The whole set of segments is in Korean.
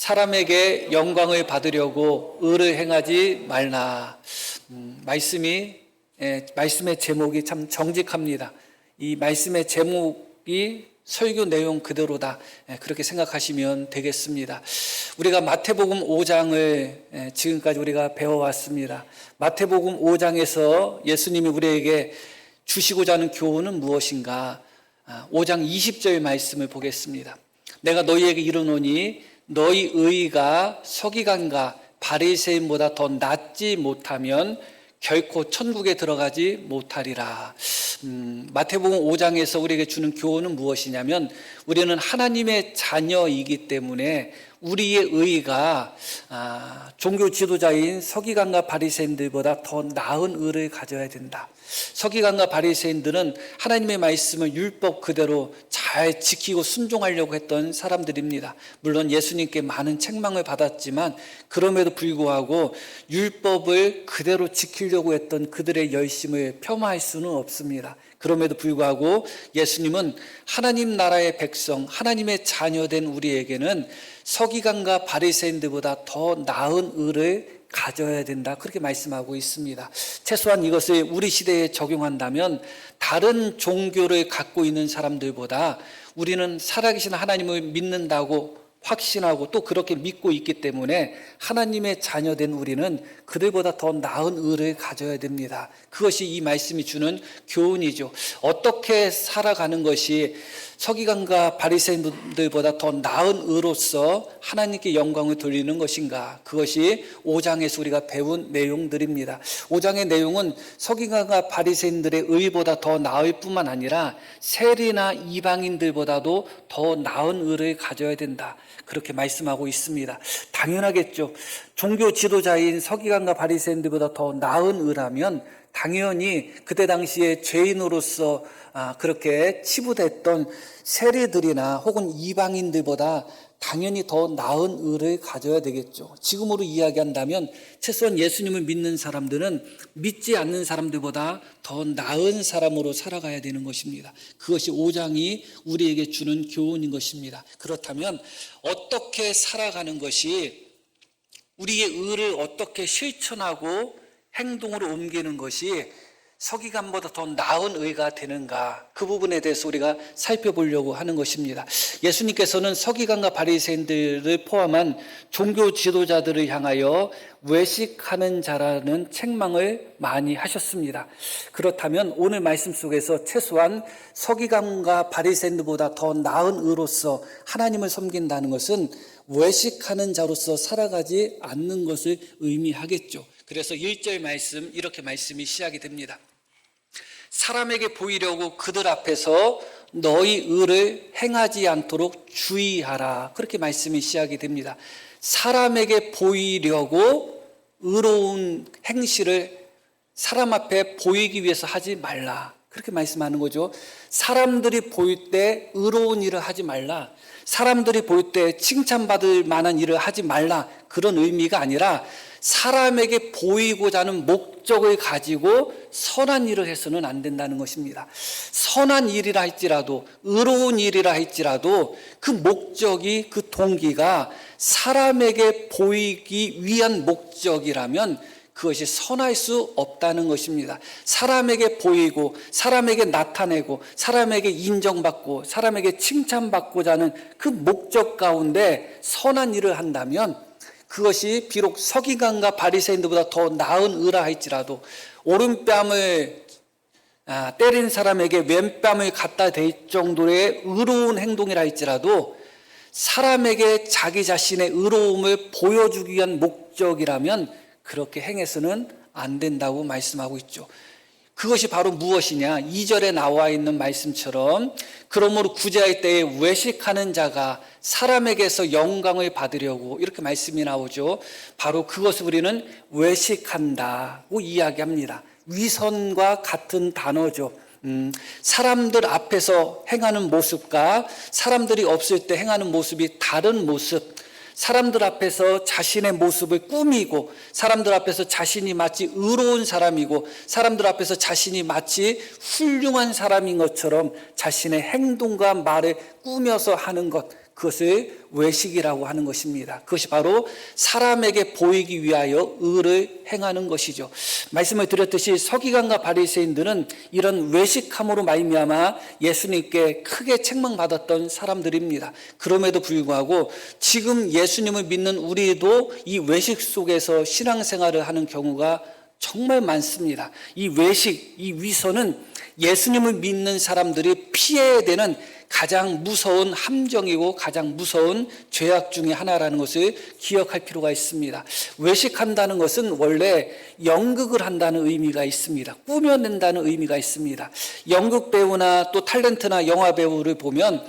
사람에게 영광을 받으려고 의를 행하지 말라. 말씀의 제목이 참 정직합니다. 이 말씀의 제목이 설교 내용 그대로다. 그렇게 생각하시면 되겠습니다. 우리가 마태복음 5장을 지금까지 우리가 배워왔습니다. 마태복음 5장에서 예수님이 우리에게 주시고자 하는 교훈은 무엇인가? 5장 20절 말씀을 보겠습니다. 내가 너희에게 이르노니 너희 의가 서기관과 바리새인보다 더 낫지 못하면 결코 천국에 들어가지 못하리라. 마태복음 5장에서 우리에게 주는 교훈은 무엇이냐면, 우리는 하나님의 자녀이기 때문에 우리의 의가 종교 지도자인 서기관과 바리새인들보다 더 나은 의를 가져야 된다. 서기관과 바리새인들은 하나님의 말씀을 율법 그대로 잘 지키고 순종하려고 했던 사람들입니다. 물론 예수님께 많은 책망을 받았지만 그럼에도 불구하고 율법을 그대로 지키려고 했던 그들의 열심을 폄하할 수는 없습니다. 그럼에도 불구하고 예수님은 하나님 나라의 백성, 하나님의 자녀된 우리에게는 서기관과 바리새인들보다 더 나은 의를 가져야 된다, 그렇게 말씀하고 있습니다. 최소한 이것을 우리 시대에 적용한다면 다른 종교를 갖고 있는 사람들보다 우리는 살아계신 하나님을 믿는다고 확신하고 또 그렇게 믿고 있기 때문에 하나님의 자녀된 우리는 그들보다 더 나은 의를 가져야 됩니다. 그것이 이 말씀이 주는 교훈이죠. 어떻게 살아가는 것이 서기관과 바리새인들보다 더 나은 의로서 하나님께 영광을 돌리는 것인가? 그것이 5장에서 우리가 배운 내용들입니다. 5장의 내용은 서기관과 바리새인들의 의보다 더 나을 뿐만 아니라 세리나 이방인들보다도 더 나은 의를 가져야 된다, 그렇게 말씀하고 있습니다. 당연하겠죠. 종교 지도자인 서기관과 바리새인들보다 더 나은 의라면 당연히 그때 당시에 죄인으로서 그렇게 치부됐던 세리들이나 혹은 이방인들보다 당연히 더 나은 의를 가져야 되겠죠. 지금으로 이야기한다면 최소한 예수님을 믿는 사람들은 믿지 않는 사람들보다 더 나은 사람으로 살아가야 되는 것입니다. 그것이 5장이 우리에게 주는 교훈인 것입니다. 그렇다면 어떻게 살아가는 것이, 우리의 의를 어떻게 실천하고 행동으로 옮기는 것이 서기관보다 더 나은 의가 되는가, 그 부분에 대해서 우리가 살펴보려고 하는 것입니다. 예수님께서는 서기관과 바리새인들을 포함한 종교 지도자들을 향하여 외식하는 자라는 책망을 많이 하셨습니다. 그렇다면 오늘 말씀 속에서 최소한 서기관과 바리새인들보다 더 나은 의로서 하나님을 섬긴다는 것은 외식하는 자로서 살아가지 않는 것을 의미하겠죠. 그래서 1절 말씀, 이렇게 말씀이 시작이 됩니다. 사람에게 보이려고 그들 앞에서 너희 의를 행하지 않도록 주의하라, 그렇게 말씀이 시작이 됩니다. 사람에게 보이려고 의로운 행실을 사람 앞에 보이기 위해서 하지 말라, 그렇게 말씀하는 거죠. 사람들이 보일 때 의로운 일을 하지 말라, 사람들이 볼 때 칭찬받을 만한 일을 하지 말라, 그런 의미가 아니라 사람에게 보이고자 하는 목적을 가지고 선한 일을 해서는 안 된다는 것입니다. 선한 일이라 할지라도, 의로운 일이라 할지라도 그 목적이, 그 동기가 사람에게 보이기 위한 목적이라면 그것이 선할 수 없다는 것입니다. 사람에게 보이고 사람에게 나타내고 사람에게 인정받고 사람에게 칭찬받고자 하는 그 목적 가운데 선한 일을 한다면 그것이 비록 서기관과 바리새인들보다 더 나은 의라 할지라도, 오른뺨을 때린 사람에게 왼뺨을 갖다 댈 정도의 의로운 행동이라 할지라도 사람에게 자기 자신의 의로움을 보여주기 위한 목적이라면 그렇게 행해서는 안 된다고 말씀하고 있죠. 그것이 바로 무엇이냐? 2절에 나와 있는 말씀처럼 그러므로 구제할 때에 외식하는 자가 사람에게서 영광을 받으려고, 이렇게 말씀이 나오죠. 바로 그것을 우리는 외식한다고 이야기합니다. 위선과 같은 단어죠. 사람들 앞에서 행하는 모습과 사람들이 없을 때 행하는 모습이 다른 모습, 사람들 앞에서 자신의 모습을 꾸미고 사람들 앞에서 자신이 마치 의로운 사람이고 사람들 앞에서 자신이 마치 훌륭한 사람인 것처럼 자신의 행동과 말을 꾸며서 하는 것, 그것을 외식이라고 하는 것입니다. 그것이 바로 사람에게 보이기 위하여 의를 행하는 것이죠. 말씀을 드렸듯이 서기관과 바리새인들은 이런 외식함으로 말미암아 예수님께 크게 책망받았던 사람들입니다. 그럼에도 불구하고 지금 예수님을 믿는 우리도 이 외식 속에서 신앙생활을 하는 경우가 정말 많습니다. 이 외식, 이 위선은 예수님을 믿는 사람들이 피해야 되는 가장 무서운 함정이고 가장 무서운 죄악 중에 하나라는 것을 기억할 필요가 있습니다. 외식한다는 것은 원래 연극을 한다는 의미가 있습니다. 꾸며낸다는 의미가 있습니다. 연극 배우나 또 탤런트나 영화 배우를 보면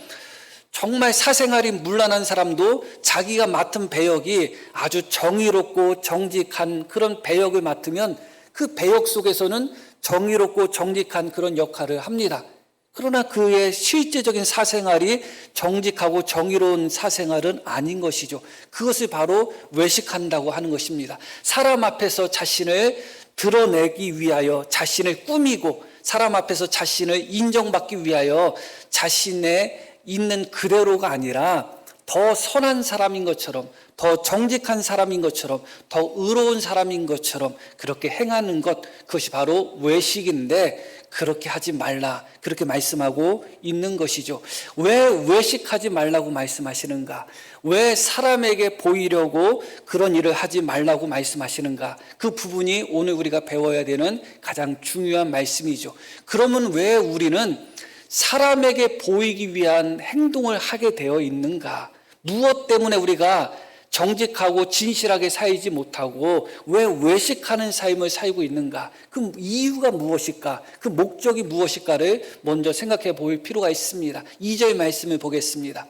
정말 사생활이 문란한 사람도 자기가 맡은 배역이 아주 정의롭고 정직한 그런 배역을 맡으면 그 배역 속에서는 정의롭고 정직한 그런 역할을 합니다. 그러나 그의 실제적인 사생활이 정직하고 정의로운 사생활은 아닌 것이죠. 그것을 바로 외식한다고 하는 것입니다. 사람 앞에서 자신을 드러내기 위하여 자신을 꾸미고 사람 앞에서 자신을 인정받기 위하여 자신의 있는 그대로가 아니라 더 선한 사람인 것처럼, 더 정직한 사람인 것처럼, 더 의로운 사람인 것처럼 그렇게 행하는 것, 그것이 바로 외식인데 그렇게 하지 말라, 그렇게 말씀하고 있는 것이죠. 왜 외식하지 말라고 말씀하시는가? 왜 사람에게 보이려고 그런 일을 하지 말라고 말씀하시는가? 그 부분이 오늘 우리가 배워야 되는 가장 중요한 말씀이죠. 그러면 왜 우리는 사람에게 보이기 위한 행동을 하게 되어 있는가? 무엇 때문에 우리가 정직하고 진실하게 살지 못하고 왜 외식하는 삶을 살고 있는가? 그 이유가 무엇일까? 그 목적이 무엇일까를 먼저 생각해 볼 필요가 있습니다. 2절 말씀을 보겠습니다.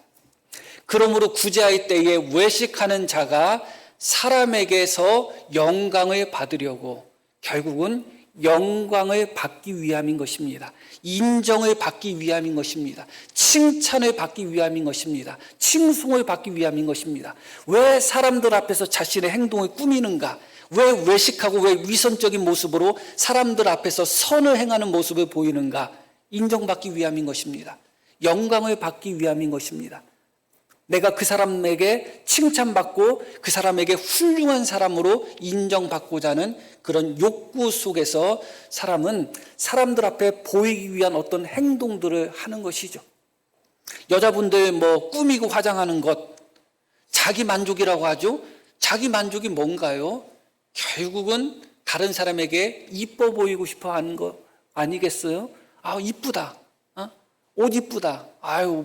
그러므로 구제할 때에 외식하는 자가 사람에게서 영광을 받으려고, 결국은 영광을 받기 위함인 것입니다. 인정을 받기 위함인 것입니다. 칭찬을 받기 위함인 것입니다. 칭송을 받기 위함인 것입니다. 왜 사람들 앞에서 자신의 행동을 꾸미는가? 왜 외식하고 왜 위선적인 모습으로 사람들 앞에서 선을 행하는 모습을 보이는가? 인정받기 위함인 것입니다. 영광을 받기 위함인 것입니다. 내가 그 사람에게 칭찬받고 그 사람에게 훌륭한 사람으로 인정받고자 하는 그런 욕구 속에서 사람은 사람들 앞에 보이기 위한 어떤 행동들을 하는 것이죠. 여자분들 뭐 꾸미고 화장하는 것, 자기 만족이라고 하죠. 자기 만족이 뭔가요? 결국은 다른 사람에게 이뻐 보이고 싶어 하는 거 아니겠어요? 아, 이쁘다. 옷 이쁘다. 아유,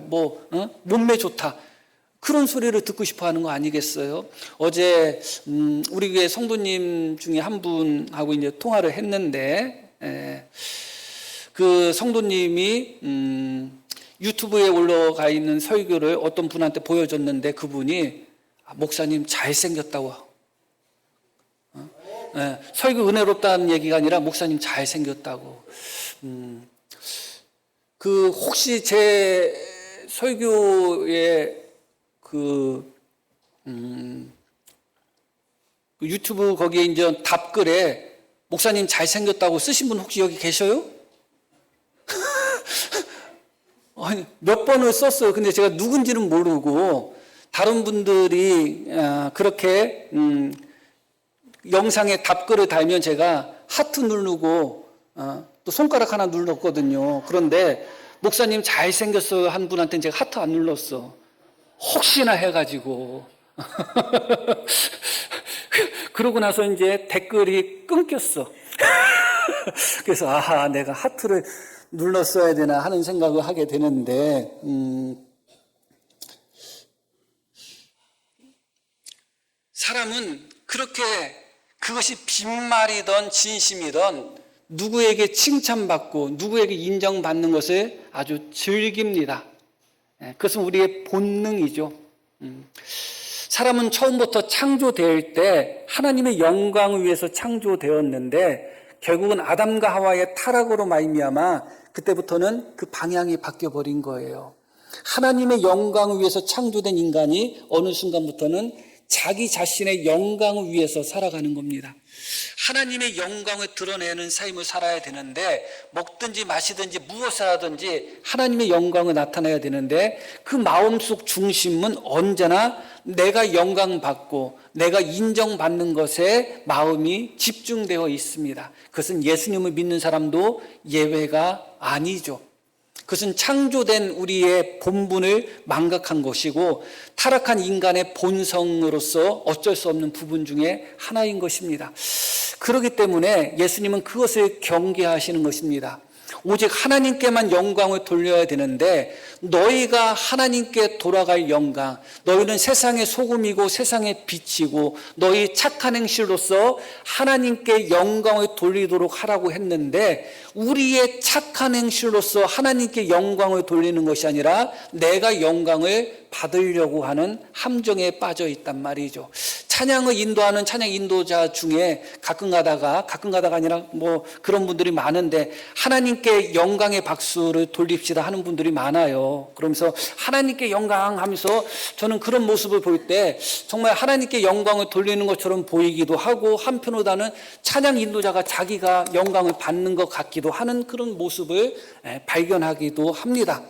몸매 좋다. 그런 소리를 듣고 싶어 하는 거 아니겠어요? 어제, 우리 교회 성도님 중에 한 분하고 이제 통화를 했는데, 그 성도님이, 유튜브에 올라가 있는 설교를 어떤 분한테 보여줬는데 그분이 목사님 잘생겼다고. 설교 은혜롭다는 얘기가 아니라 목사님 잘생겼다고. 그 혹시 제 설교에 그 유튜브 거기에 이제 답글에 목사님 잘생겼다고 쓰신 분 혹시 여기 계셔요? 아니, 몇 번을 썼어요. 근데 제가 누군지는 모르고 다른 분들이 그렇게 영상에 답글을 달면 제가 하트 누르고 또 손가락 하나 눌렀거든요. 그런데 목사님 잘생겼어요 한 분한테는 제가 하트 안 눌렀어. 혹시나 해가지고. 그러고 나서 이제 댓글이 끊겼어. 그래서 아하, 내가 하트를 눌렀어야 되나 하는 생각을 하게 되는데, 사람은 그렇게 그것이 빈말이든 진심이든 누구에게 칭찬받고 누구에게 인정받는 것을 아주 즐깁니다. 그것은 우리의 본능이죠. 사람은 처음부터 창조될 때 하나님의 영광을 위해서 창조되었는데 결국은 아담과 하와의 타락으로 말미암아 그때부터는 그 방향이 바뀌어버린 거예요. 하나님의 영광을 위해서 창조된 인간이 어느 순간부터는 자기 자신의 영광을 위해서 살아가는 겁니다. 하나님의 영광을 드러내는 삶을 살아야 되는데, 먹든지 마시든지 무엇을 하든지 하나님의 영광을 나타내야 되는데, 그 마음속 중심은 언제나 내가 영광받고 내가 인정받는 것에 마음이 집중되어 있습니다. 그것은 예수님을 믿는 사람도 예외가 아니죠. 그것은 창조된 우리의 본분을 망각한 것이고 타락한 인간의 본성으로서 어쩔 수 없는 부분 중에 하나인 것입니다. 그렇기 때문에 예수님은 그것을 경계하시는 것입니다. 오직 하나님께만 영광을 돌려야 되는데, 너희가 하나님께 돌아갈 영광, 너희는 세상의 소금이고 세상의 빛이고 너희 착한 행실로서 하나님께 영광을 돌리도록 하라고 했는데, 우리의 착한 행실로서 하나님께 영광을 돌리는 것이 아니라 내가 영광을 받으려고 하는 함정에 빠져 있단 말이죠. 찬양을 인도하는 찬양 인도자 중에 가끔 가다가 아니라 뭐 그런 분들이 많은데, 하나님께 영광의 박수를 돌립시다 하는 분들이 많아요. 그러면서 하나님께 영광 하면서 저는 그런 모습을 볼 때 정말 하나님께 영광을 돌리는 것처럼 보이기도 하고, 한편으로는 찬양 인도자가 자기가 영광을 받는 것 같기도 하는 그런 모습을 발견하기도 합니다.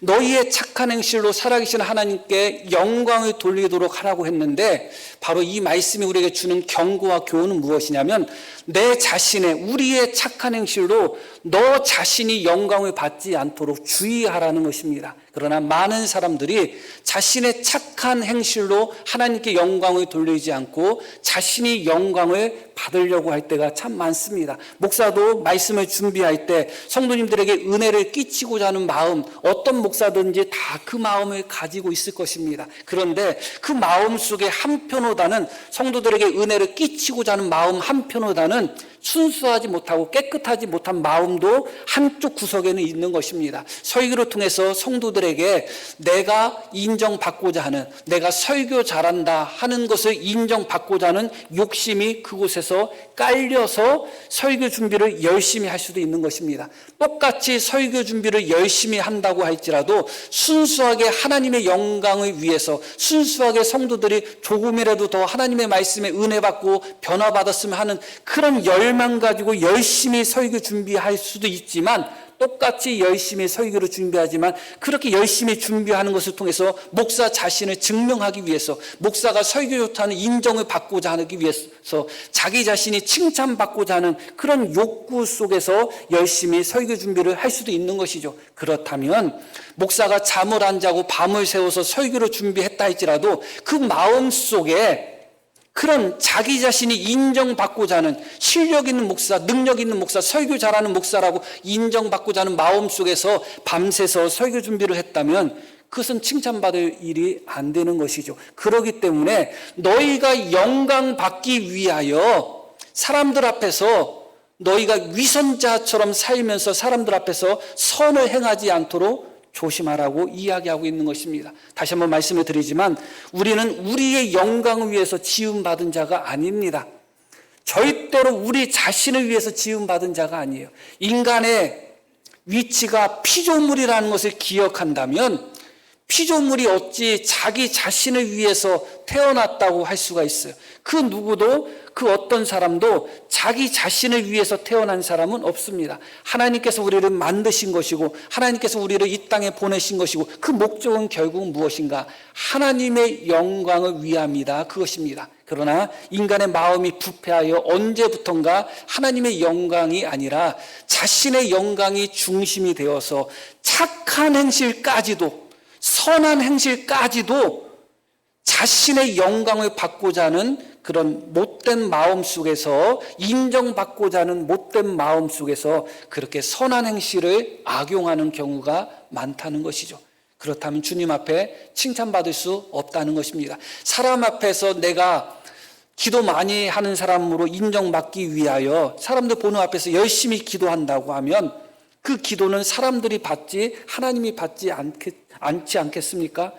너희의 착한 행실로 살아계신 하나님께 영광을 돌리도록 하라고 했는데, 바로 이 말씀이 우리에게 주는 경고와 교훈은 무엇이냐면, 내 자신의, 우리의 착한 행실로 너 자신이 영광을 받지 않도록 주의하라는 것입니다. 그러나 많은 사람들이 자신의 착한 행실로 하나님께 영광을 돌리지 않고 자신이 영광을 받으려고 할 때가 참 많습니다. 목사도 말씀을 준비할 때 성도님들에게 은혜를 끼치고자 하는 마음, 어떤 목사든지 다 그 마음을 가지고 있을 것입니다. 그런데 그 마음 속에 한편보다는, 성도들에게 은혜를 끼치고자 하는 마음 한편보다는 순수하지 못하고 깨끗하지 못한 마음도 한쪽 구석에는 있는 것입니다. 설교를 통해서 성도들에게 내가 인정받고자 하는, 내가 설교 잘한다 하는 것을 인정받고자 하는 욕심이 그곳에서 깔려서 설교 준비를 열심히 할 수도 있는 것입니다. 똑같이 설교 준비를 열심히 한다고 할지라도 순수하게 하나님의 영광을 위해서, 순수하게 성도들이 조금이라도 더 하나님의 말씀에 은혜 받고 변화받았으면 하는 그런 열망 가지고 열심히 설교 준비할 수도 있지만, 똑같이 열심히 설교를 준비하지만 그렇게 열심히 준비하는 것을 통해서 목사 자신을 증명하기 위해서, 목사가 설교 좋다는 인정을 받고자 하기 위해서, 자기 자신이 칭찬받고자 하는 그런 욕구 속에서 열심히 설교 준비를 할 수도 있는 것이죠. 그렇다면 목사가 잠을 안 자고 밤을 새워서 설교를 준비했다 할지라도 그 마음 속에 그런 자기 자신이 인정받고자 하는, 실력 있는 목사, 능력 있는 목사, 설교 잘하는 목사라고 인정받고자 하는 마음 속에서 밤새서 설교 준비를 했다면 그것은 칭찬받을 일이 안 되는 것이죠. 그렇기 때문에 너희가 영광받기 위하여 사람들 앞에서 너희가 위선자처럼 살면서 사람들 앞에서 선을 행하지 않도록 조심하라고 이야기하고 있는 것입니다. 다시 한번 말씀을 드리지만, 우리는 우리의 영광을 위해서 지음받은 자가 아닙니다. 절대로 우리 자신을 위해서 지음받은 자가 아니에요. 인간의 위치가 피조물이라는 것을 기억한다면, 피조물이 어찌 자기 자신을 위해서 태어났다고 할 수가 있어요. 그 누구도, 그 어떤 사람도 자기 자신을 위해서 태어난 사람은 없습니다. 하나님께서 우리를 만드신 것이고 하나님께서 우리를 이 땅에 보내신 것이고, 그 목적은 결국은 무엇인가? 하나님의 영광을 위함이다, 그것입니다. 그러나 인간의 마음이 부패하여 언제부턴가 하나님의 영광이 아니라 자신의 영광이 중심이 되어서 착한 행실까지도, 선한 행실까지도 자신의 영광을 받고자 하는 그런 못된 마음 속에서, 인정받고자 하는 못된 마음 속에서 그렇게 선한 행실을 악용하는 경우가 많다는 것이죠. 그렇다면 주님 앞에 칭찬받을 수 없다는 것입니다. 사람 앞에서 내가 기도 많이 하는 사람으로 인정받기 위하여 사람들 보는 앞에서 열심히 기도한다고 하면 그 기도는 사람들이 받지 하나님이 받지 않지 않겠습니까?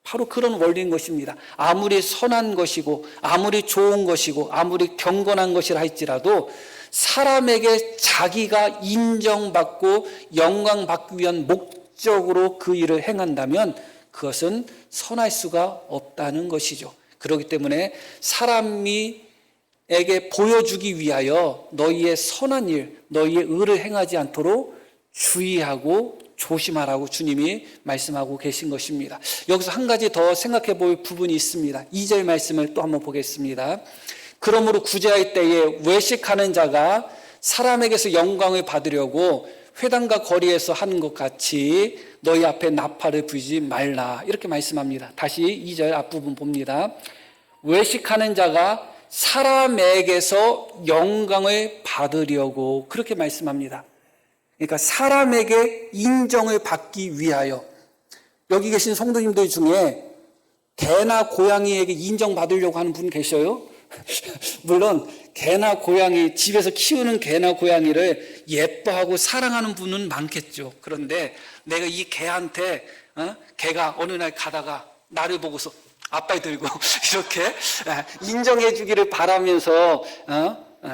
바로 그런 원리인 것입니다. 아무리 선한 것이고 아무리 좋은 것이고 아무리 경건한 것이라 할지라도 사람에게 자기가 인정받고 영광받기 위한 목적으로 그 일을 행한다면 그것은 선할 수가 없다는 것이죠. 그렇기 때문에 사람에게 보여주기 위하여 너희의 선한 일, 너희의 의를 행하지 않도록 주의하고 조심하라고 주님이 말씀하고 계신 것입니다. 여기서 한 가지 더 생각해 볼 부분이 있습니다. 2절 말씀을 또 한번 보겠습니다. 그러므로 구제할 때에 외식하는 자가 사람에게서 영광을 받으려고 회당과 거리에서 하는 것 같이 너희 앞에 나팔을 불지 말라. 이렇게 말씀합니다. 다시 2절 앞부분 봅니다. 외식하는 자가 사람에게서 영광을 받으려고 그렇게 말씀합니다. 그러니까 사람에게 인정을 받기 위하여, 여기 계신 성도님들 중에 개나 고양이에게 인정받으려고 하는 분 계셔요? 물론 개나 고양이, 집에서 키우는 개나 고양이를 예뻐하고 사랑하는 분은 많겠죠. 그런데 내가 이 개한테 개가 어느 날 가다가 나를 보고서 앞발 들고 이렇게 인정해 주기를 바라면서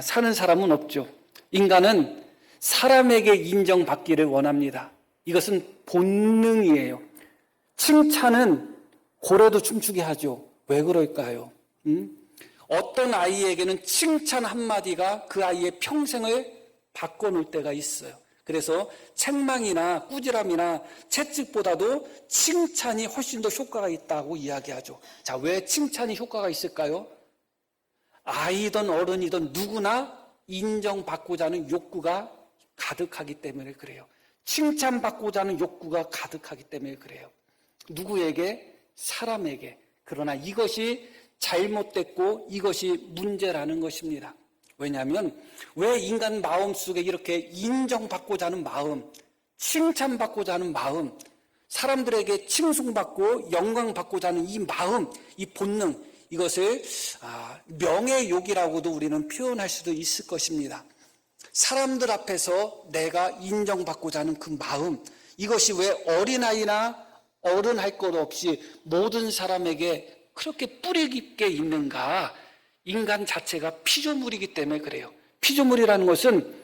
사는 사람은 없죠. 인간은 사람에게 인정받기를 원합니다. 이것은 본능이에요. 칭찬은 고래도 춤추게 하죠. 왜 그럴까요? 어떤 아이에게는 칭찬 한마디가 그 아이의 평생을 바꿔놓을 때가 있어요. 그래서 책망이나 꾸지람이나 채찍보다도 칭찬이 훨씬 더 효과가 있다고 이야기하죠. 자, 왜 칭찬이 효과가 있을까요? 아이든 어른이든 누구나 인정받고자 하는 욕구가 가득하기 때문에 그래요. 칭찬받고자 하는 욕구가 가득하기 때문에 그래요. 누구에게? 사람에게. 그러나 이것이 잘못됐고 이것이 문제라는 것입니다. 왜냐하면 왜 인간 마음속에 이렇게 인정받고자 하는 마음, 칭찬받고자 하는 마음, 사람들에게 칭송받고 영광받고자 하는 이 마음, 이 본능, 이것을 명예욕이라고도 우리는 표현할 수도 있을 것입니다. 사람들 앞에서 내가 인정받고자 하는 그 마음, 이것이 왜 어린아이나 어른 할 것 없이 모든 사람에게 그렇게 뿌리 깊게 있는가? 인간 자체가 피조물이기 때문에 그래요. 피조물이라는 것은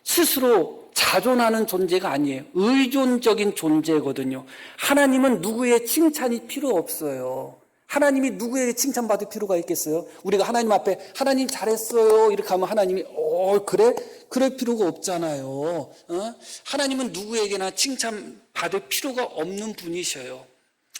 스스로 자존하는 존재가 아니에요. 의존적인 존재거든요. 하나님은 누구의 칭찬이 필요 없어요. 하나님이 누구에게 칭찬받을 필요가 있겠어요? 우리가 하나님 앞에 하나님 잘했어요 이렇게 하면 하나님이 그래? 그럴 필요가 없잖아요. 하나님은 누구에게나 칭찬받을 필요가 없는 분이셔요.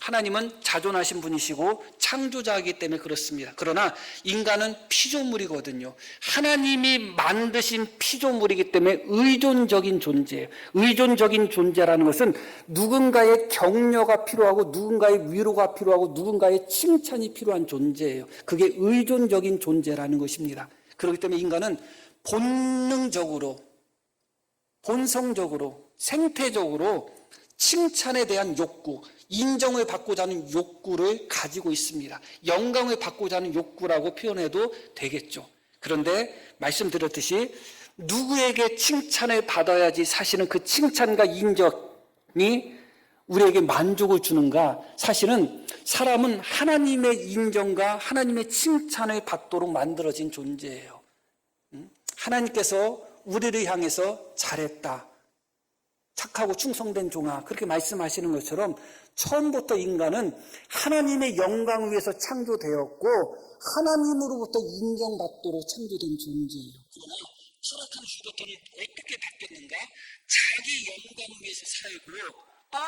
하나님은 자존하신 분이시고 창조자이기 때문에 그렇습니다. 그러나 인간은 피조물이거든요. 하나님이 만드신 피조물이기 때문에 의존적인 존재예요. 의존적인 존재라는 것은 누군가의 격려가 필요하고 누군가의 위로가 필요하고 누군가의 칭찬이 필요한 존재예요. 그게 의존적인 존재라는 것입니다. 그렇기 때문에 인간은 본능적으로, 본성적으로, 생태적으로 칭찬에 대한 욕구, 인정을 받고자 하는 욕구를 가지고 있습니다. 영광을 받고자 하는 욕구라고 표현해도 되겠죠. 그런데 말씀드렸듯이 누구에게 칭찬을 받아야지 사실은 그 칭찬과 인정이 우리에게 만족을 주는가? 사실은 사람은 하나님의 인정과 하나님의 칭찬을 받도록 만들어진 존재예요. 하나님께서 우리를 향해서 잘했다, 착하고 충성된 종아, 그렇게 말씀하시는 것처럼 처음부터 인간은 하나님의 영광을 위해서 창조되었고 하나님으로부터 인정받도록 창조된 존재예요. 그러나 타락한 후부터는 어떻게 바뀌었는가? 자기 영광을 위해서 살고 또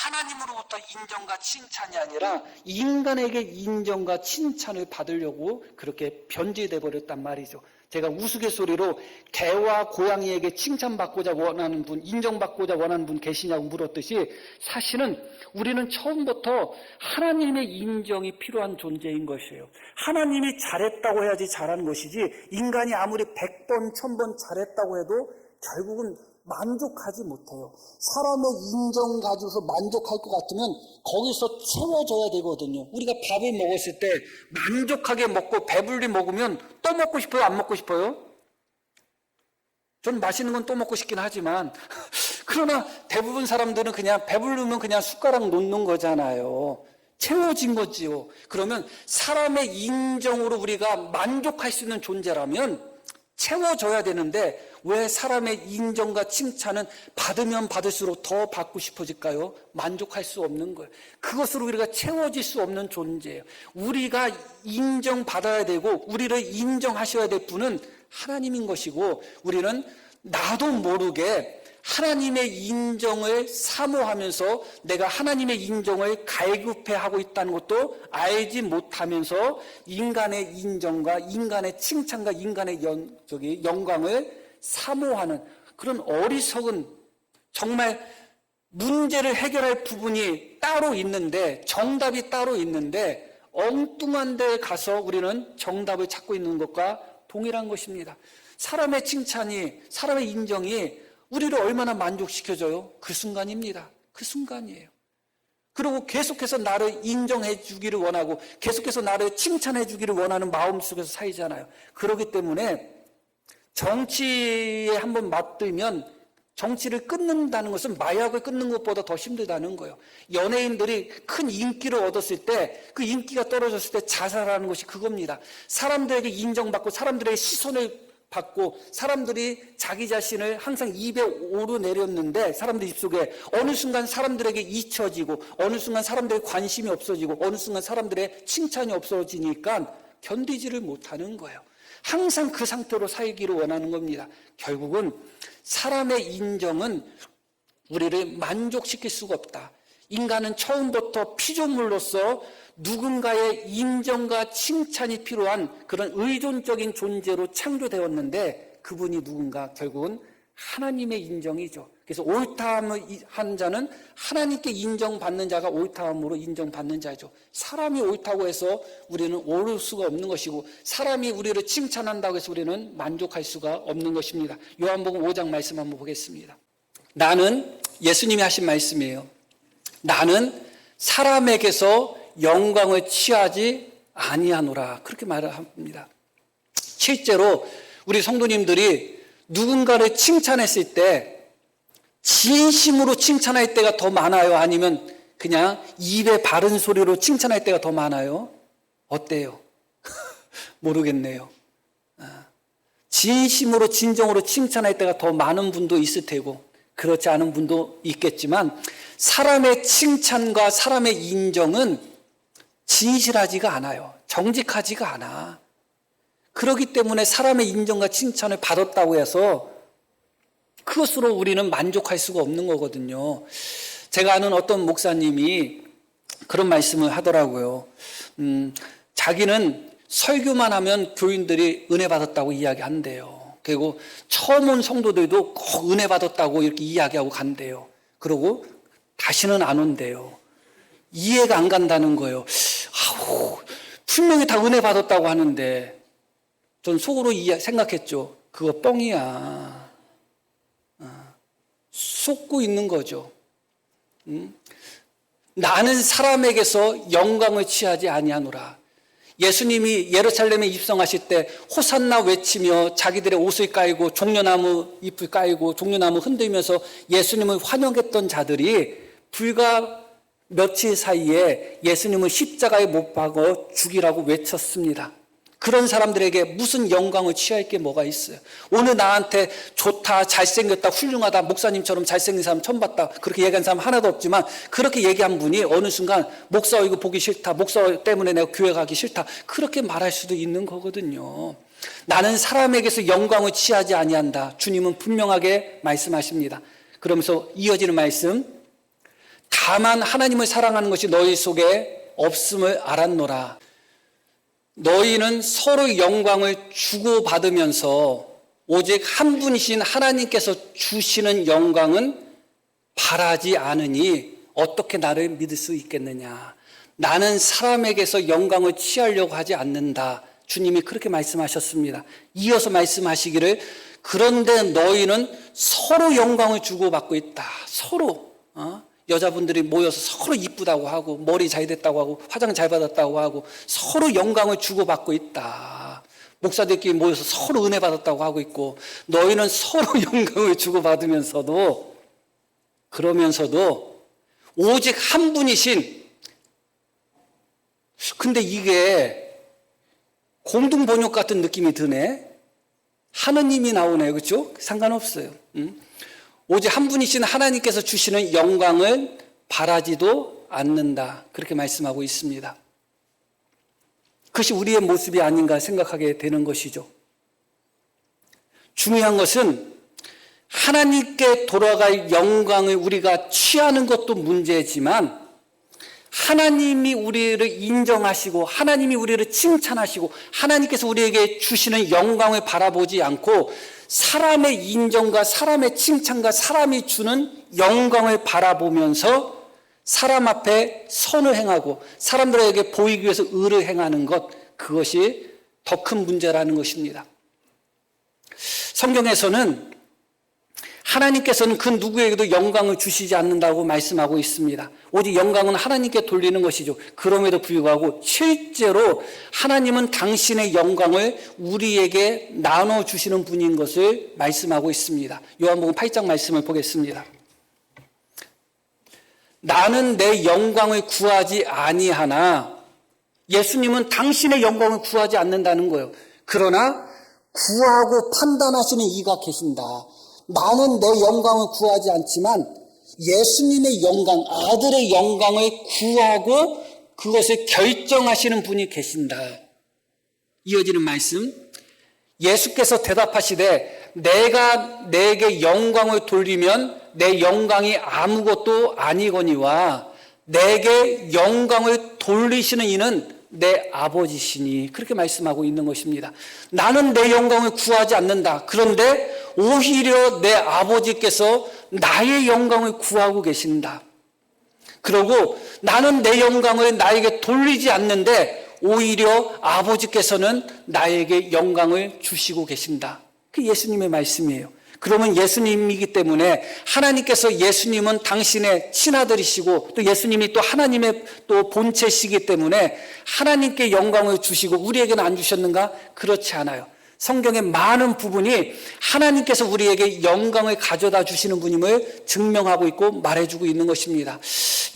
하나님으로부터 인정과 칭찬이 아니라 인간에게 인정과 칭찬을 받으려고 그렇게 변질돼 버렸단 말이죠. 제가 우스갯소리로 개와 고양이에게 칭찬받고자 원하는 분, 인정받고자 원하는 분 계시냐고 물었듯이 사실은 우리는 처음부터 하나님의 인정이 필요한 존재인 것이에요. 하나님이 잘했다고 해야지 잘하는 것이지 인간이 아무리 100번, 1000번 잘했다고 해도 결국은 만족하지 못해요. 사람의 인정 가지고서 만족할 것 같으면 거기서 채워져야 되거든요. 우리가 밥을 먹었을 때 만족하게 먹고 배불리 먹으면 또 먹고 싶어요? 안 먹고 싶어요? 저는 맛있는 건 또 먹고 싶긴 하지만 그러나 대부분 사람들은 그냥 배부르면 그냥 숟가락 놓는 거잖아요. 채워진 거지요. 그러면 사람의 인정으로 우리가 만족할 수 있는 존재라면 채워져야 되는데 왜 사람의 인정과 칭찬은 받으면 받을수록 더 받고 싶어질까요? 만족할 수 없는 거예요. 그것으로 우리가 채워질 수 없는 존재예요. 우리가 인정받아야 되고 우리를 인정하셔야 될 분은 하나님인 것이고, 우리는 나도 모르게 하나님의 인정을 사모하면서 내가 하나님의 인정을 갈급해하고 있다는 것도 알지 못하면서 인간의 인정과 인간의 칭찬과 인간의 영광을 사모하는 그런 어리석은, 정말 문제를 해결할 부분이 따로 있는데, 정답이 따로 있는데 엉뚱한 데에 가서 우리는 정답을 찾고 있는 것과 동일한 것입니다. 사람의 칭찬이, 사람의 인정이 우리를 얼마나 만족시켜줘요? 그 순간입니다. 그 순간이에요. 그리고 계속해서 나를 인정해 주기를 원하고 계속해서 나를 칭찬해 주기를 원하는 마음속에서 살잖아요. 그렇기 때문에 정치에 한번 맞들면 정치를 끊는다는 것은 마약을 끊는 것보다 더 힘들다는 거예요. 연예인들이 큰 인기를 얻었을 때, 그 인기가 떨어졌을 때 자살하는 것이 그겁니다. 사람들에게 인정받고 사람들의 시선을 받고 사람들이 자기 자신을 항상 입에 오르내렸는데, 사람들 입속에 어느 순간 사람들에게 잊혀지고 어느 순간 사람들의 관심이 없어지고 어느 순간 사람들의 칭찬이 없어지니까 견디지를 못하는 거예요. 항상 그 상태로 살기를 원하는 겁니다. 결국은 사람의 인정은 우리를 만족시킬 수가 없다. 인간은 처음부터 피조물로서 누군가의 인정과 칭찬이 필요한 그런 의존적인 존재로 창조되었는데, 그분이 누군가? 결국은 하나님의 인정이죠. 그래서 옳다함을 한 자는 하나님께 인정받는 자가 옳다함으로 인정받는 자죠. 사람이 옳다고 해서 우리는 오를 수가 없는 것이고, 사람이 우리를 칭찬한다고 해서 우리는 만족할 수가 없는 것입니다. 요한복음 5장 말씀 한번 보겠습니다. 나는, 예수님이 하신 말씀이에요. 나는 사람에게서 영광을 취하지 아니하노라, 그렇게 말을 합니다. 실제로 우리 성도님들이 누군가를 칭찬했을 때 진심으로 칭찬할 때가 더 많아요? 아니면 그냥 입에 바른 소리로 칭찬할 때가 더 많아요? 어때요? 모르겠네요. 진심으로 진정으로 칭찬할 때가 더 많은 분도 있을 테고 그렇지 않은 분도 있겠지만, 사람의 칭찬과 사람의 인정은 진실하지가 않아요. 정직하지가 않아. 그렇기 때문에 사람의 인정과 칭찬을 받았다고 해서 그것으로 우리는 만족할 수가 없는 거거든요. 제가 아는 어떤 목사님이 그런 말씀을 하더라고요. 자기는 설교만 하면 교인들이 은혜 받았다고 이야기한대요. 그리고 처음 온 성도들도 꼭 은혜 받았다고 이렇게 이야기하고 간대요. 그러고 다시는 안 온대요. 이해가 안 간다는 거예요. 분명히 다 은혜 받았다고 하는데, 전 속으로 생각했죠. 그거 뻥이야. 속고 있는 거죠. 나는 사람에게서 영광을 취하지 아니하노라. 예수님이 예루살렘에 입성하실 때 호산나 외치며 자기들의 옷을 깔고 종려나무 잎을 깔고 종려나무 흔들면서 예수님을 환영했던 자들이 불과 며칠 사이에 예수님을 십자가에 못 박아 죽이라고 외쳤습니다. 그런 사람들에게 무슨 영광을 취할 게 뭐가 있어요? 오늘 나한테 좋다, 잘생겼다, 훌륭하다, 목사님처럼 잘생긴 사람 처음 봤다, 그렇게 얘기한 사람 하나도 없지만, 그렇게 얘기한 분이 어느 순간 목사 이거 보기 싫다, 목사 때문에 내가 교회 가기 싫다, 그렇게 말할 수도 있는 거거든요. 나는 사람에게서 영광을 취하지 아니한다. 주님은 분명하게 말씀하십니다. 그러면서 이어지는 말씀, 다만 하나님을 사랑하는 것이 너희 속에 없음을 알았노라. 너희는 서로 영광을 주고받으면서 오직 한 분이신 하나님께서 주시는 영광은 바라지 않으니 어떻게 나를 믿을 수 있겠느냐. 나는 사람에게서 영광을 취하려고 하지 않는다. 주님이 그렇게 말씀하셨습니다. 이어서 말씀하시기를, 그런데 너희는 서로 영광을 주고받고 있다. 서로 여자분들이 모여서 서로 이쁘다고 하고 머리 잘 됐다고 하고 화장 잘 받았다고 하고 서로 영광을 주고받고 있다. 목사들끼리 모여서 서로 은혜 받았다고 하고 있고, 너희는 서로 영광을 주고받으면서도, 그러면서도 오직 한 분이신, 근데 이게 공동번역 같은 느낌이 드네. 하느님이 나오네요. 그렇죠? 상관없어요. 오직 한 분이신 하나님께서 주시는 영광을 바라지도 않는다. 그렇게 말씀하고 있습니다. 그것이 우리의 모습이 아닌가 생각하게 되는 것이죠. 중요한 것은 하나님께 돌아갈 영광을 우리가 취하는 것도 문제지만 하나님이 우리를 인정하시고 하나님이 우리를 칭찬하시고 하나님께서 우리에게 주시는 영광을 바라보지 않고 사람의 인정과 사람의 칭찬과 사람이 주는 영광을 바라보면서 사람 앞에 선을 행하고 사람들에게 보이기 위해서 의를 행하는 것, 그것이 더 큰 문제라는 것입니다. 성경에서는 하나님께서는 그 누구에게도 영광을 주시지 않는다고 말씀하고 있습니다. 오직 영광은 하나님께 돌리는 것이죠. 그럼에도 불구하고 실제로 하나님은 당신의 영광을 우리에게 나눠주시는 분인 것을 말씀하고 있습니다. 요한복음 8장 말씀을 보겠습니다. 나는 내 영광을 구하지 아니하나, 예수님은 당신의 영광을 구하지 않는다는 거예요. 그러나 구하고 판단하시는 이가 계신다. 나는 내 영광을 구하지 않지만 예수님의 영광, 아들의 영광을 구하고 그것을 결정하시는 분이 계신다. 이어지는 말씀, 예수께서 대답하시되 내가 내게 영광을 돌리면 내 영광이 아무것도 아니거니와 내게 영광을 돌리시는 이는 내 아버지시니, 그렇게 말씀하고 있는 것입니다. 나는 내 영광을 구하지 않는다. 그런데 오히려 내 아버지께서 나의 영광을 구하고 계신다. 그리고 나는 내 영광을 나에게 돌리지 않는데 오히려 아버지께서는 나에게 영광을 주시고 계신다. 그게 예수님의 말씀이에요. 그러면 예수님이기 때문에 하나님께서 예수님은 당신의 친아들이시고 또 예수님이 또 하나님의 또 본체시기 때문에 하나님께 영광을 주시고 우리에게는 안 주셨는가? 그렇지 않아요. 성경의 많은 부분이 하나님께서 우리에게 영광을 가져다 주시는 분임을 증명하고 있고 말해주고 있는 것입니다.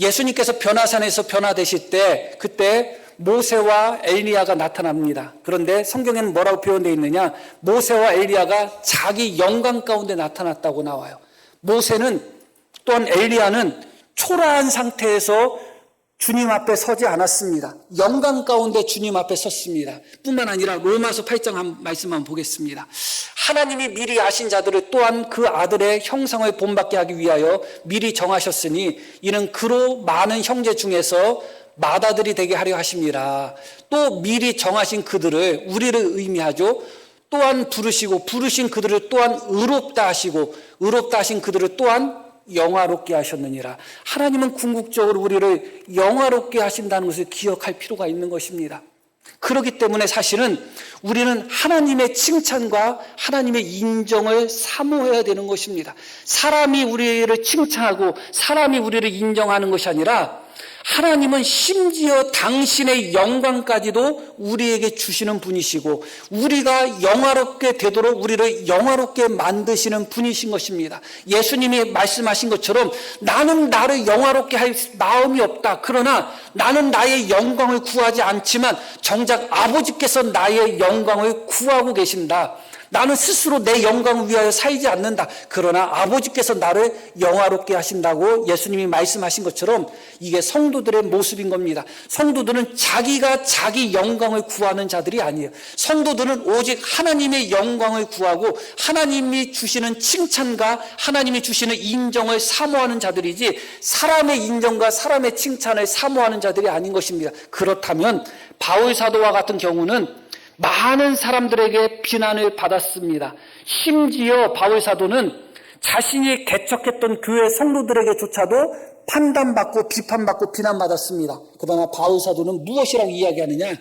예수님께서 변화산에서 변화되실 때 그때 모세와 엘리야가 나타납니다. 그런데 성경에는 뭐라고 표현되어 있느냐? 모세와 엘리야가 자기 영광 가운데 나타났다고 나와요. 모세는 또한 엘리야는 초라한 상태에서 주님 앞에 서지 않았습니다. 영광 가운데 주님 앞에 섰습니다. 뿐만 아니라 로마서 8장 한 말씀 한번 보겠습니다. 하나님이 미리 아신 자들을 또한 그 아들의 형상을 본받게 하기 위하여 미리 정하셨으니 이는 그로 많은 형제 중에서 맏아들이 되게 하려 하심이라. 또 미리 정하신 그들을, 우리를 의미하죠. 또한 부르시고 부르신 그들을 또한 의롭다 하시고 의롭다 하신 그들을 또한 영화롭게 하셨느니라. 하나님은 궁극적으로 우리를 영화롭게 하신다는 것을 기억할 필요가 있는 것입니다. 그렇기 때문에 사실은 우리는 하나님의 칭찬과 하나님의 인정을 사모해야 되는 것입니다. 사람이 우리를 칭찬하고 사람이 우리를 인정하는 것이 아니라 하나님은 심지어 당신의 영광까지도 우리에게 주시는 분이시고 우리가 영화롭게 되도록 우리를 영화롭게 만드시는 분이신 것입니다. 예수님이 말씀하신 것처럼 나는 나를 영화롭게 할 마음이 없다. 그러나 나는 나의 영광을 구하지 않지만 정작 아버지께서 나의 영광을 구하고 계신다. 나는 스스로 내 영광을 위하여 살지 않는다. 그러나 아버지께서 나를 영화롭게 하신다고 예수님이 말씀하신 것처럼 이게 성도들의 모습인 겁니다. 성도들은 자기가 자기 영광을 구하는 자들이 아니에요. 성도들은 오직 하나님의 영광을 구하고 하나님이 주시는 칭찬과 하나님이 주시는 인정을 사모하는 자들이지 사람의 인정과 사람의 칭찬을 사모하는 자들이 아닌 것입니다. 그렇다면 바울 사도와 같은 경우는 많은 사람들에게 비난을 받았습니다. 심지어 바울 사도는 자신이 개척했던 교회 성도들에게조차도 판단받고 비판받고 비난받았습니다. 그러나 바울 사도는 무엇이라고 이야기하느냐?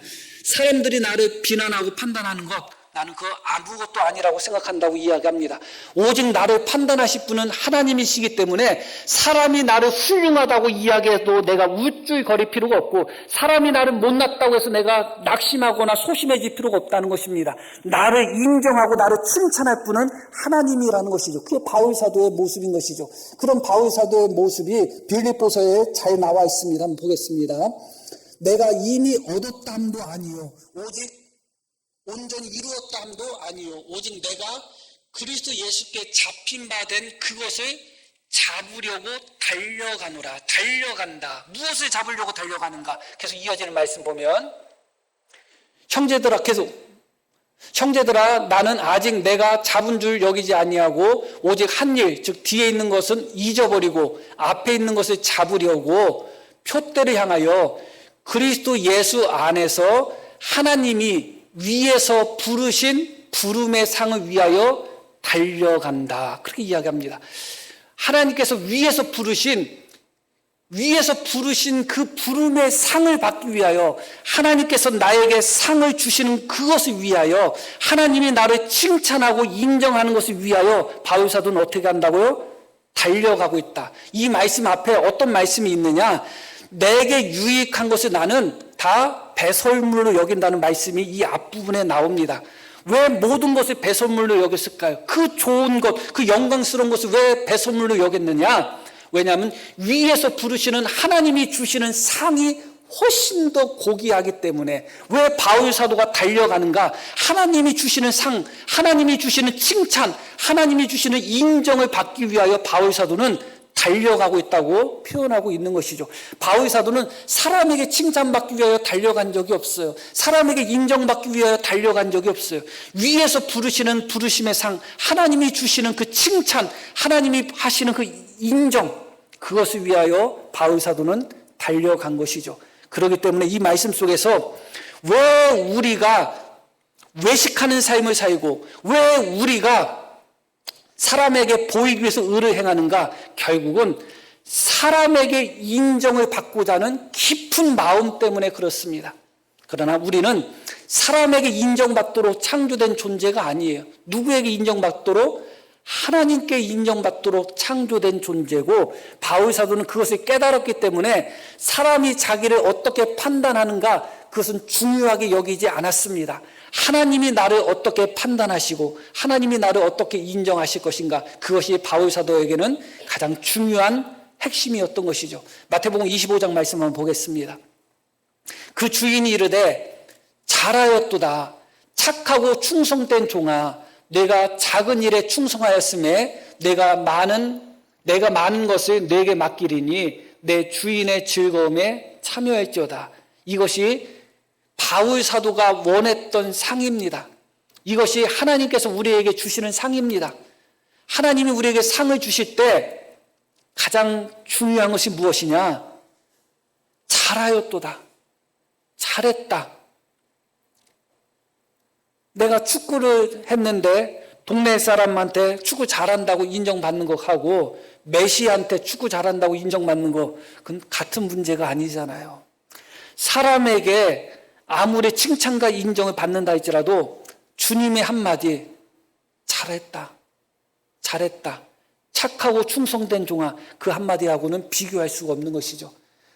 사람들이 나를 비난하고 판단하는 것, 나는 그거 아무것도 아니라고 생각한다고 이야기합니다. 오직 나를 판단하실 분은 하나님이시기 때문에 사람이 나를 훌륭하다고 이야기해도 내가 우쭐거릴 필요가 없고 사람이 나를 못났다고 해서 내가 낙심하거나 소심해질 필요가 없다는 것입니다. 나를 인정하고 나를 칭찬할 분은 하나님이라는 것이죠. 그게 바울 사도의 모습인 것이죠. 그런 바울 사도의 모습이 빌립보서에 잘 나와 있습니다. 한번 보겠습니다. 내가 이미 얻었담도 아니요 오직 온전히 이루었다 함도 아니요 오직 내가 그리스도 예수께 잡힌 바 된 그것을 잡으려고 달려가노라. 달려간다. 무엇을 잡으려고 달려가는가? 계속 이어지는 말씀 보면 형제들아 나는 아직 내가 잡은 줄 여기지 아니하고 오직 한 일, 즉 뒤에 있는 것은 잊어버리고 앞에 있는 것을 잡으려고 표대를 향하여 그리스도 예수 안에서 하나님이 위에서 부르신 부름의 상을 위하여 달려간다. 그렇게 이야기합니다. 하나님께서 위에서 부르신 그 부름의 상을 받기 위하여, 하나님께서 나에게 상을 주시는 그것을 위하여, 하나님이 나를 칭찬하고 인정하는 것을 위하여 바울 사도는 어떻게 한다고요? 달려가고 있다. 이 말씀 앞에 어떤 말씀이 있느냐? 내게 유익한 것을 나는 다 배설물로 여긴다는 말씀이 이 앞부분에 나옵니다. 왜 모든 것을 배설물로 여겼을까요? 그 좋은 것, 그 영광스러운 것을 왜 배설물로 여겼느냐? 왜냐하면 위에서 부르시는 하나님이 주시는 상이 훨씬 더 고귀하기 때문에. 왜 바울 사도가 달려가는가? 하나님이 주시는 상, 하나님이 주시는 칭찬, 하나님이 주시는 인정을 받기 위하여 바울 사도는 달려가고 있다고 표현하고 있는 것이죠. 바울 사도는 사람에게 칭찬받기 위하여 달려간 적이 없어요. 사람에게 인정받기 위하여 달려간 적이 없어요. 위에서 부르시는 부르심의 상, 하나님이 주시는 그 칭찬, 하나님이 하시는 그 인정, 그것을 위하여 바울 사도는 달려간 것이죠. 그렇기 때문에 이 말씀 속에서 왜 우리가 외식하는 삶을 살고 왜 우리가 사람에게 보이기 위해서 의를 행하는가? 결국은 사람에게 인정을 받고자 하는 깊은 마음 때문에 그렇습니다. 그러나 우리는 사람에게 인정받도록 창조된 존재가 아니에요. 누구에게 인정받도록? 하나님께 인정받도록 창조된 존재고, 바울 사도는 그것을 깨달았기 때문에 사람이 자기를 어떻게 판단하는가, 그것은 중요하게 여기지 않았습니다. 하나님이 나를 어떻게 판단하시고 하나님이 나를 어떻게 인정하실 것인가, 그것이 바울 사도에게는 가장 중요한 핵심이었던 것이죠. 마태복음 25장 말씀 한번 보겠습니다. 그 주인이 이르되 잘하였도다 착하고 충성된 종아, 내가 작은 일에 충성하였음에 내가 많은 것을 내게 맡기리니 내 주인의 즐거움에 참여할지어다. 이것이 바울 사도가 원했던 상입니다. 이것이 하나님께서 우리에게 주시는 상입니다. 하나님이 우리에게 상을 주실 때 가장 중요한 것이 무엇이냐? 잘하였도다. 잘했다. 내가 축구를 했는데 동네 사람한테 축구 잘한다고 인정받는 것하고 메시한테 축구 잘한다고 인정받는 거, 그건 같은 문제가 아니잖아요. 사람에게 아무리 칭찬과 인정을 받는다 할지라도 주님의 한마디, 잘했다, 잘했다, 착하고 충성된 종아, 그 한마디하고는 비교할 수가 없는 것이죠.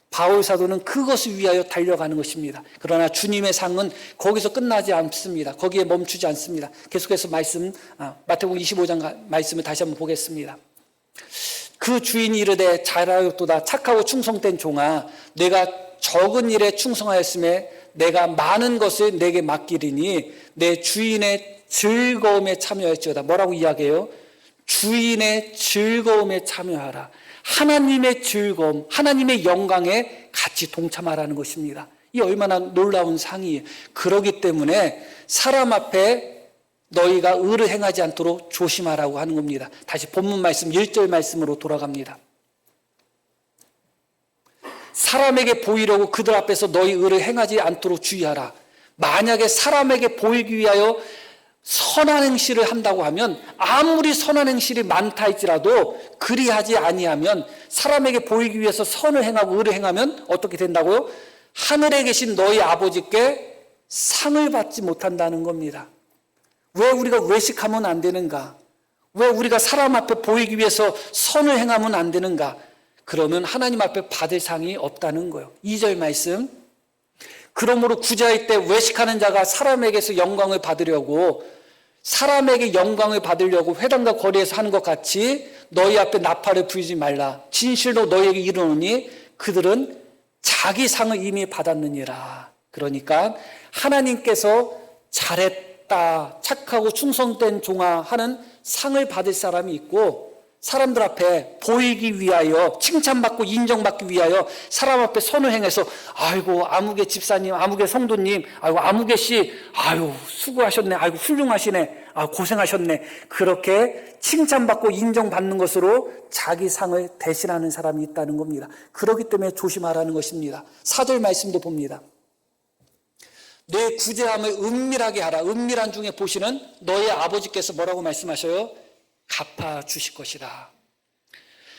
바울 사도는 그것을 위하여 달려가는 것입니다. 그러나 주님의 상은 거기서 끝나지 않습니다. 거기에 멈추지 않습니다. 계속해서 마태복음 25장 말씀을 다시 한번 보겠습니다. 그 주인이 이르되 잘하였도다 착하고 충성된 종아, 내가 적은 일에 충성하였음에 내가 많은 것을 내게 맡기리니 내 주인의 즐거움에 참여할지어다. 뭐라고 이야기해요? 주인의 즐거움에 참여하라. 하나님의 즐거움, 하나님의 영광에 같이 동참하라는 것입니다. 이 얼마나 놀라운 상이에요. 그러기 때문에 사람 앞에 너희가 의를 행하지 않도록 조심하라고 하는 겁니다. 다시 본문 말씀 1절 말씀으로 돌아갑니다. 사람에게 보이려고 그들 앞에서 너희 의를 행하지 않도록 주의하라. 만약에 사람에게 보이기 위하여 선한 행실을 한다고 하면, 아무리 선한 행실이 많다 할지라도 그리하지 아니하면, 사람에게 보이기 위해서 선을 행하고 의를 행하면 어떻게 된다고요? 하늘에 계신 너희 아버지께 상을 받지 못한다는 겁니다. 왜 우리가 외식하면 안 되는가? 왜 우리가 사람 앞에 보이기 위해서 선을 행하면 안 되는가? 그러면 하나님 앞에 받을 상이 없다는 거예요. 2절 말씀. 그러므로 구자의 때 외식하는 자가 사람에게서 영광을 받으려고, 사람에게 영광을 받으려고 회당과 거리에서 하는 것 같이 너희 앞에 나팔을 불지 말라. 진실로 너희에게 이르노니 그들은 자기 상을 이미 받았느니라. 그러니까 하나님께서 잘했다, 착하고 충성된 종아 하는 상을 받을 사람이 있고, 사람들 앞에 보이기 위하여, 칭찬받고 인정받기 위하여 사람 앞에 선을 행해서 아이고 아무개 집사님, 아무개 성도님, 아이고 아무개 씨, 아유 수고하셨네, 아이고 훌륭하시네, 아 고생하셨네, 그렇게 칭찬받고 인정받는 것으로 자기 상을 대신하는 사람이 있다는 겁니다. 그렇기 때문에 조심하라는 것입니다. 4절 말씀도 봅니다. 내 구제함을 은밀하게 하라. 은밀한 중에 보시는 너의 아버지께서 뭐라고 말씀하셔요? 갚아 주실 것이다.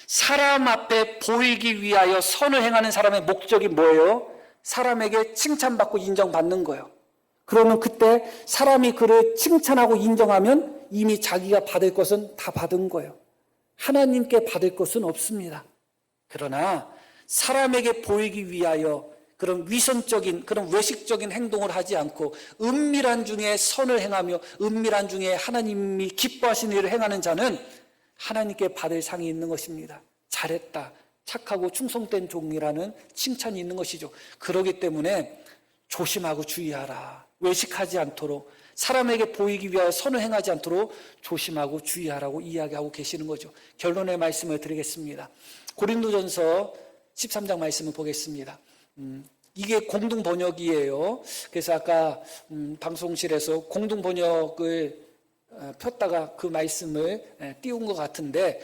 사람 앞에 보이기 위하여 선을 행하는 사람의 목적이 뭐예요? 사람에게 칭찬받고 인정받는 거예요. 그러면 그때 사람이 그를 칭찬하고 인정하면 이미 자기가 받을 것은 다 받은 거예요. 하나님께 받을 것은 없습니다. 그러나 사람에게 보이기 위하여 그런 위선적인, 그런 외식적인 행동을 하지 않고 은밀한 중에 선을 행하며 은밀한 중에 하나님이 기뻐하시는 일을 행하는 자는 하나님께 받을 상이 있는 것입니다. 잘했다, 착하고 충성된 종이라는 칭찬이 있는 것이죠. 그렇기 때문에 조심하고 주의하라. 외식하지 않도록, 사람에게 보이기 위하여 선을 행하지 않도록 조심하고 주의하라고 이야기하고 계시는 거죠. 결론의 말씀을 드리겠습니다. 고린도전서 13장 말씀을 보겠습니다. 이게 공동 번역이에요. 그래서 아까 방송실에서 공동 번역을 폈다가 그 말씀을 띄운 것 같은데,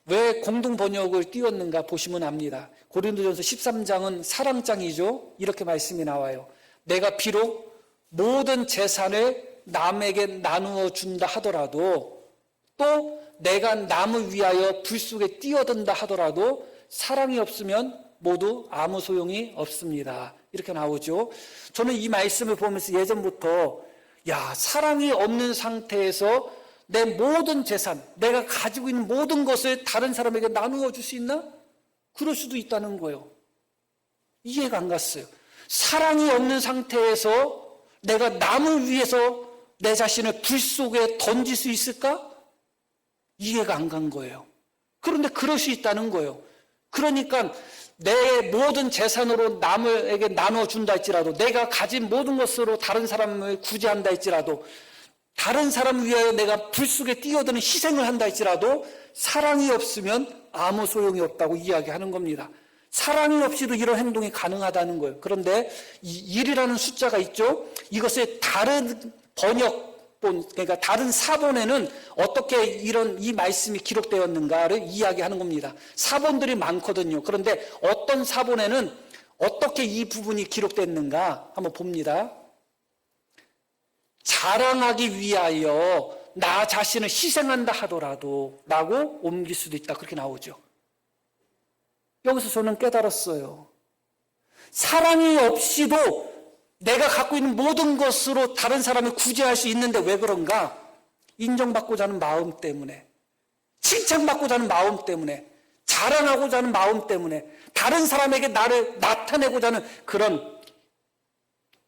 왜 공동 번역을 띄웠는가 보시면 압니다. 고린도전서 13장은 사랑장이죠. 이렇게 말씀이 나와요. 내가 비록 모든 재산을 남에게 나누어 준다 하더라도, 또 내가 남을 위하여 불 속에 뛰어든다 하더라도 사랑이 없으면 모두 아무 소용이 없습니다. 이렇게 나오죠. 저는 이 말씀을 보면서 예전부터 사랑이 없는 상태에서 내 모든 재산, 내가 가지고 있는 모든 것을 다른 사람에게 나누어 줄 수 있나? 그럴 수도 있다는 거예요. 이해가 안 갔어요. 사랑이 없는 상태에서 내가 남을 위해서 내 자신을 불 속에 던질 수 있을까? 이해가 안 간 거예요. 그런데 그럴 수 있다는 거예요. 그러니까 내 모든 재산으로 남에게 나눠준다 할지라도, 내가 가진 모든 것으로 다른 사람을 구제한다 할지라도, 다른 사람을 위하여 내가 불 속에 뛰어드는 희생을 한다 할지라도 사랑이 없으면 아무 소용이 없다고 이야기하는 겁니다. 사랑이 없이도 이런 행동이 가능하다는 거예요. 그런데 이 1이라는 숫자가 있죠. 이것을 다른 번역본, 그러니까 다른 사본에는 어떻게 이 말씀이 기록되었는가를 이야기하는 겁니다. 사본들이 많거든요. 그런데 어떤 사본에는 어떻게 이 부분이 기록됐는가 한번 봅니다. 자랑하기 위하여 나 자신을 희생한다 하더라도 라고 옮길 수도 있다, 그렇게 나오죠. 여기서 저는 깨달았어요. 사랑이 없이도 내가 갖고 있는 모든 것으로 다른 사람을 구제할 수 있는데 왜 그런가? 인정받고자 하는 마음 때문에, 칭찬받고자 하는 마음 때문에, 자랑하고자 하는 마음 때문에, 다른 사람에게 나를 나타내고자 하는 그런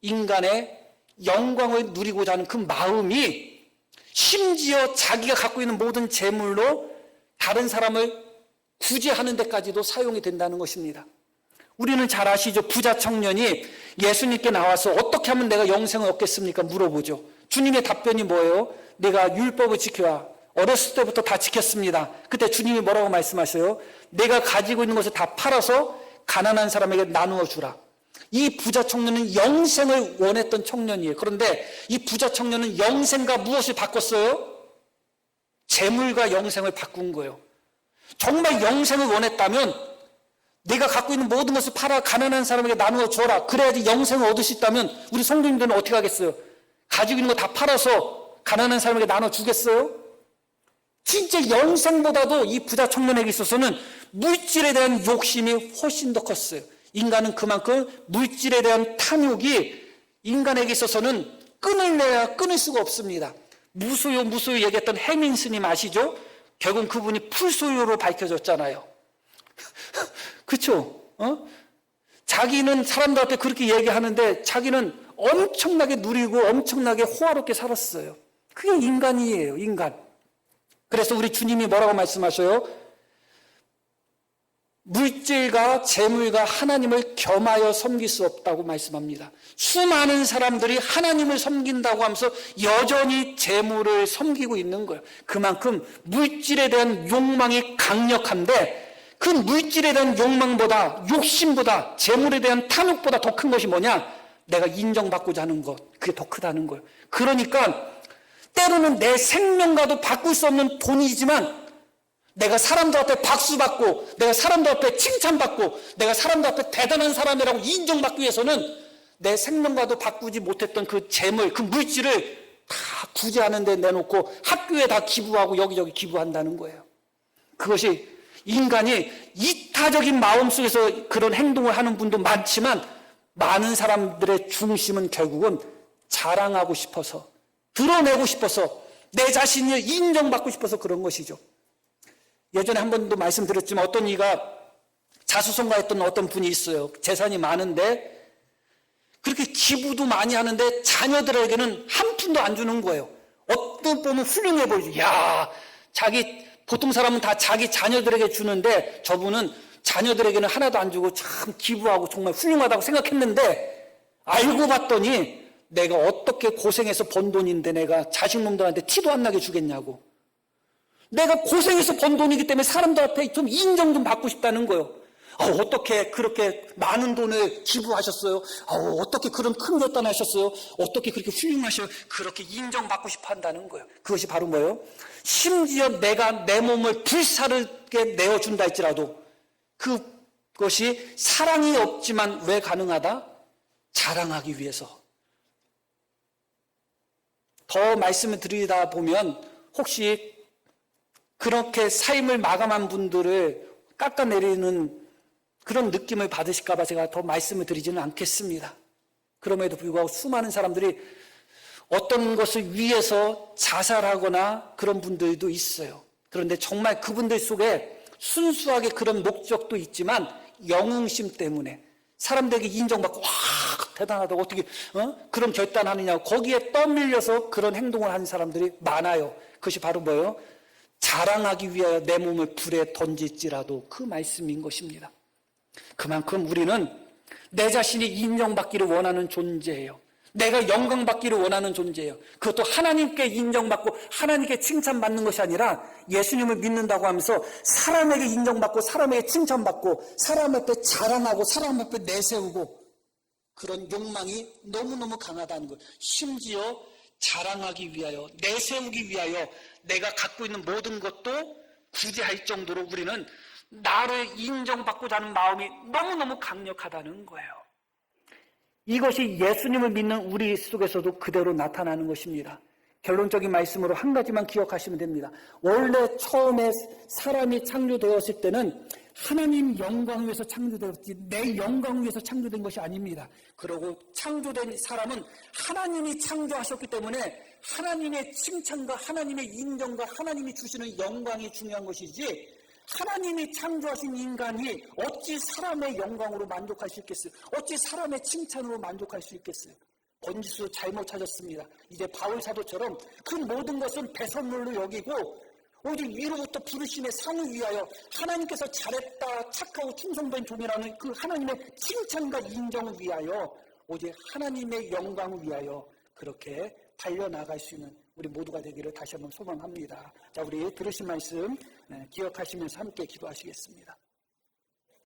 인간의 영광을 누리고자 하는 그 마음이 심지어 자기가 갖고 있는 모든 재물로 다른 사람을 구제하는 데까지도 사용이 된다는 것입니다. 우리는 잘 아시죠? 부자 청년이 예수님께 나와서 어떻게 하면 내가 영생을 얻겠습니까? 물어보죠. 주님의 답변이 뭐예요? 내가 율법을 지켜야, 어렸을 때부터 다 지켰습니다. 그때 주님이 뭐라고 말씀하셔요? 내가 가지고 있는 것을 다 팔아서 가난한 사람에게 나누어 주라. 이 부자 청년은 영생을 원했던 청년이에요. 그런데 이 부자 청년은 영생과 무엇을 바꿨어요? 재물과 영생을 바꾼 거예요. 정말 영생을 원했다면 내가 갖고 있는 모든 것을 팔아 가난한 사람에게 나누어 줘라. 그래야지 영생을 얻을 수 있다면 우리 성도님들은 어떻게 하겠어요? 가지고 있는 거 다 팔아서 가난한 사람에게 나눠 주겠어요? 진짜 영생보다도 이 부자 청년에게 있어서는 물질에 대한 욕심이 훨씬 더 컸어요. 인간은 그만큼 물질에 대한 탐욕이 인간에게 있어서는 끊을래야 끊을 수가 없습니다. 무소유 얘기했던 해민 스님 아시죠? 결국 그분이 풀소유로 밝혀졌잖아요. 그렇죠? 자기는 사람들 앞에 그렇게 얘기하는데 자기는 엄청나게 누리고 엄청나게 호화롭게 살았어요. 그게 인간이에요, 인간. 그래서 우리 주님이 뭐라고 말씀하셔요? 물질과 재물과 하나님을 겸하여 섬길 수 없다고 말씀합니다. 수많은 사람들이 하나님을 섬긴다고 하면서 여전히 재물을 섬기고 있는 거예요. 그만큼 물질에 대한 욕망이 강력한데 그 물질에 대한 욕망보다, 욕심보다, 재물에 대한 탐욕보다 더 큰 것이 뭐냐? 내가 인정받고자 하는 것, 그게 더 크다는 거예요. 그러니까 때로는 내 생명과도 바꿀 수 없는 돈이지만 내가 사람들 앞에 박수받고, 내가 사람들 앞에 칭찬받고, 내가 사람들 앞에 대단한 사람이라고 인정받기 위해서는 내 생명과도 바꾸지 못했던 그 재물, 그 물질을 다 구제하는 데 내놓고 학교에 다 기부하고 여기저기 기부한다는 거예요. 그것이 인간이 이타적인 마음 속에서 그런 행동을 하는 분도 많지만 많은 사람들의 중심은 결국은 자랑하고 싶어서, 드러내고 싶어서, 내 자신을 인정받고 싶어서 그런 것이죠. 예전에 한 번도 말씀드렸지만 어떤 이가 자수성가했던 어떤 분이 있어요. 재산이 많은데 그렇게 기부도 많이 하는데 자녀들에게는 한 푼도 안 주는 거예요. 어떤 보면 훌륭해 보이죠. 야, 보통 사람은 다 자기 자녀들에게 주는데 저분은 자녀들에게는 하나도 안 주고 참 기부하고 정말 훌륭하다고 생각했는데 알고 봤더니 내가 어떻게 고생해서 번 돈인데 내가 자식놈들한테 티도 안 나게 주겠냐고. 내가 고생해서 번 돈이기 때문에 사람들 앞에 좀 인정 좀 받고 싶다는 거예요. 어떻게 그렇게 많은 돈을 기부하셨어요? 어떻게 그런 큰 결단 하셨어요? 어떻게 그렇게 훌륭하셔요? 그렇게 인정받고 싶어 한다는 거예요. 그것이 바로 뭐예요? 심지어 내가 내 몸을 불사르게 내어준다 할지라도 그것이 사랑이 없지만 왜 가능하다? 자랑하기 위해서. 더 말씀을 드리다 보면 혹시 그렇게 삶을 마감한 분들을 깎아내리는 그런 느낌을 받으실까 봐 제가 더 말씀을 드리지는 않겠습니다. 그럼에도 불구하고 수많은 사람들이 어떤 것을 위해서 자살하거나 그런 분들도 있어요. 그런데 정말 그분들 속에 순수하게 그런 목적도 있지만 영웅심 때문에 사람들에게 인정받고 와 대단하다고 어떻게 그런 결단하느냐고 거기에 떠밀려서 그런 행동을 하는 사람들이 많아요. 그것이 바로 뭐예요? 자랑하기 위하여 내 몸을 불에 던질지라도 그 말씀인 것입니다. 그만큼 우리는 내 자신이 인정받기를 원하는 존재예요. 내가 영광받기를 원하는 존재예요. 그것도 하나님께 인정받고 하나님께 칭찬받는 것이 아니라 예수님을 믿는다고 하면서 사람에게 인정받고 사람에게 칭찬받고 사람 앞에 자랑하고 사람 앞에 내세우고 그런 욕망이 너무너무 강하다는 거예요. 심지어 자랑하기 위하여 내세우기 위하여 내가 갖고 있는 모든 것도 구제할 정도로 우리는 나를 인정받고자 하는 마음이 너무너무 강력하다는 거예요. 이것이 예수님을 믿는 우리 속에서도 그대로 나타나는 것입니다. 결론적인 말씀으로 한 가지만 기억하시면 됩니다. 원래 처음에 사람이 창조되었을 때는 하나님 영광 위해서 창조되었지 내 영광 위해서 창조된 것이 아닙니다. 그리고 창조된 사람은 하나님이 창조하셨기 때문에 하나님의 칭찬과 하나님의 인정과 하나님이 주시는 영광이 중요한 것이지 하나님이 창조하신 인간이 어찌 사람의 영광으로 만족할 수 있겠어요? 어찌 사람의 칭찬으로 만족할 수 있겠어요? 번지수 잘못 찾았습니다. 이제 바울 사도처럼 그 모든 것은 배설물로 여기고 오직 위로부터 부르심의 상을 위하여 하나님께서 잘했다 착하고 충성된 종이라는 그 하나님의 칭찬과 인정을 위하여 오직 하나님의 영광을 위하여 그렇게 달려나갈 수 있는 우리 모두가 되기를 다시 한번 소망합니다. 자, 우리 들으신 말씀 기억하시면서 함께 기도하시겠습니다.